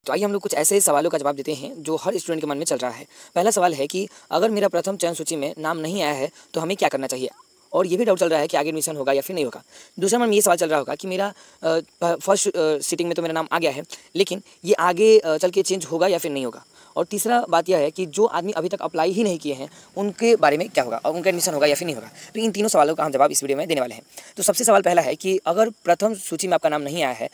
तो आइए हम लोग कुछ ऐसे सवालों का जवाब देते हैं जो हर स्टूडेंट के मन में चल रहा है। पहला सवाल है कि अगर मेरा प्रथम चयन सूची में नाम नहीं आया है तो हमें क्या करना चाहिए, और ये भी डाउट चल रहा है कि आगे एडमिशन होगा या फिर नहीं होगा। दूसरा मन में ये सवाल चल रहा होगा कि मेरा फर्स्ट सीटिंग में तो मेरा नाम आ गया है, लेकिन ये आगे चल के चेंज होगा या फिर नहीं होगा। और तीसरा बात यह है कि जो आदमी अभी तक अप्लाई ही नहीं किए हैं उनके बारे में क्या होगा और उनका एडमिशन होगा या फिर नहीं होगा। तो इन तीनों सवालों का हम जवाब इस वीडियो में देने वाले हैं। तो सबसे सवाल पहला है कि अगर प्रथम सूची में आपका नाम नहीं आया है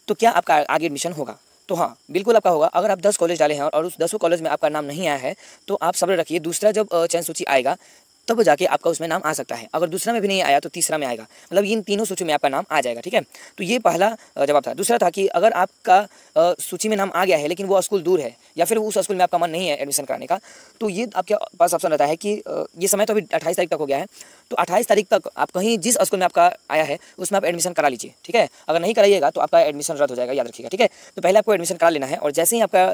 तो क्या आपका आगे एडमिशन होगा। तो हाँ, बिल्कुल आपका होगा। अगर आप 10 कॉलेज डाले हैं और उस 10 कॉलेज में आपका नाम नहीं आया है तो आप सब्र रखिए, दूसरा जब चयन सूची आएगा तब जाके आपका उसमें नाम आ सकता है। अगर दूसरा में भी नहीं आया तो तीसरा में आएगा, मतलब इन तीनों सूची में आपका नाम आ जाएगा। ठीक है, तो ये पहला जवाब था। दूसरा था कि अगर आपका सूची में नाम आ गया है लेकिन वो स्कूल दूर है या फिर उस स्कूल में आपका मन नहीं है एडमिशन कराने का, तो ये आपके पास ऑप्शन रहता है कि ये समय तो अभी 28 तारीख तक हो गया है, तो 28 तारीख तक आप कहीं जिस स्कूल में आपका आया है उसमें आप एडमिशन करा लीजिए। ठीक है, अगर नहीं कराइएगा तो आपका एडमिशन रद्द हो जाएगा, याद रखिएगा। ठीक है, तो पहले आपको एडमिशन करा लेना है और जैसे ही आपका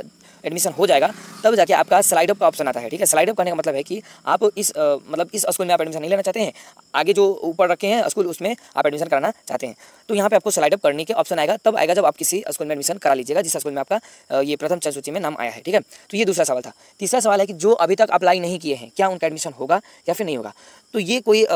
एडमिशन हो जाएगा तब जाके आपका स्लाइड अप का ऑप्शन आता है। ठीक है, स्लाइड अप करने का मतलब है कि आप इस मतलब इस स्कूल में आप एडमिशन नहीं लेना चाहते हैं, आगे जो ऊपर रखे हैं स्कूल उसमें आप एडमिशन कराना चाहते हैं, तो यहाँ पे आपको स्लाइड अप करने के ऑप्शन आएगा, तब आएगा जब आप किसी स्कूल में एडमिशन करा लीजिएगा जिस स्कूल में आपका ये प्रथम चयन सूची में नाम आया है। ठीक है, तो ये दूसरा सवाल था। तीसरा सवाल है कि जो अभी तक अप्लाई नहीं किए हैं क्या उनका एडमिशन होगा या फिर नहीं होगा। तो ये कोई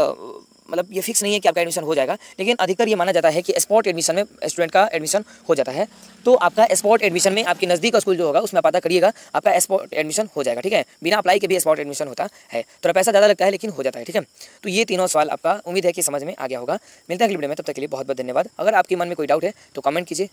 मतलब ये फिक्स नहीं है कि आपका एडमिशन हो जाएगा, लेकिन अधिकतर ये माना जाता है कि स्पॉट एडमिशन में स्टूडेंट का एडमिशन हो जाता है। तो आपका स्पॉट एडमिशन में आपके नज़दीक स्कूल जो होगा उसमें पता करिएगा, आपका स्पॉट एडमिशन हो जाएगा। ठीक है, बिना अप्लाई के भी स्पॉट एडमिशन होता है, थोड़ा पैसा ज़्यादा लगता है लेकिन हो जाता है। ठीक है, तो ये तीनों सवाल आपका उम्मीद है कि समझ में आ गया होगा। मिलते हैं अगली वीडियो में, तब तक के लिए बहुत बहुत धन्यवाद। अगर आपके मन में कोई डाउट है तो कमेंट कीजिए।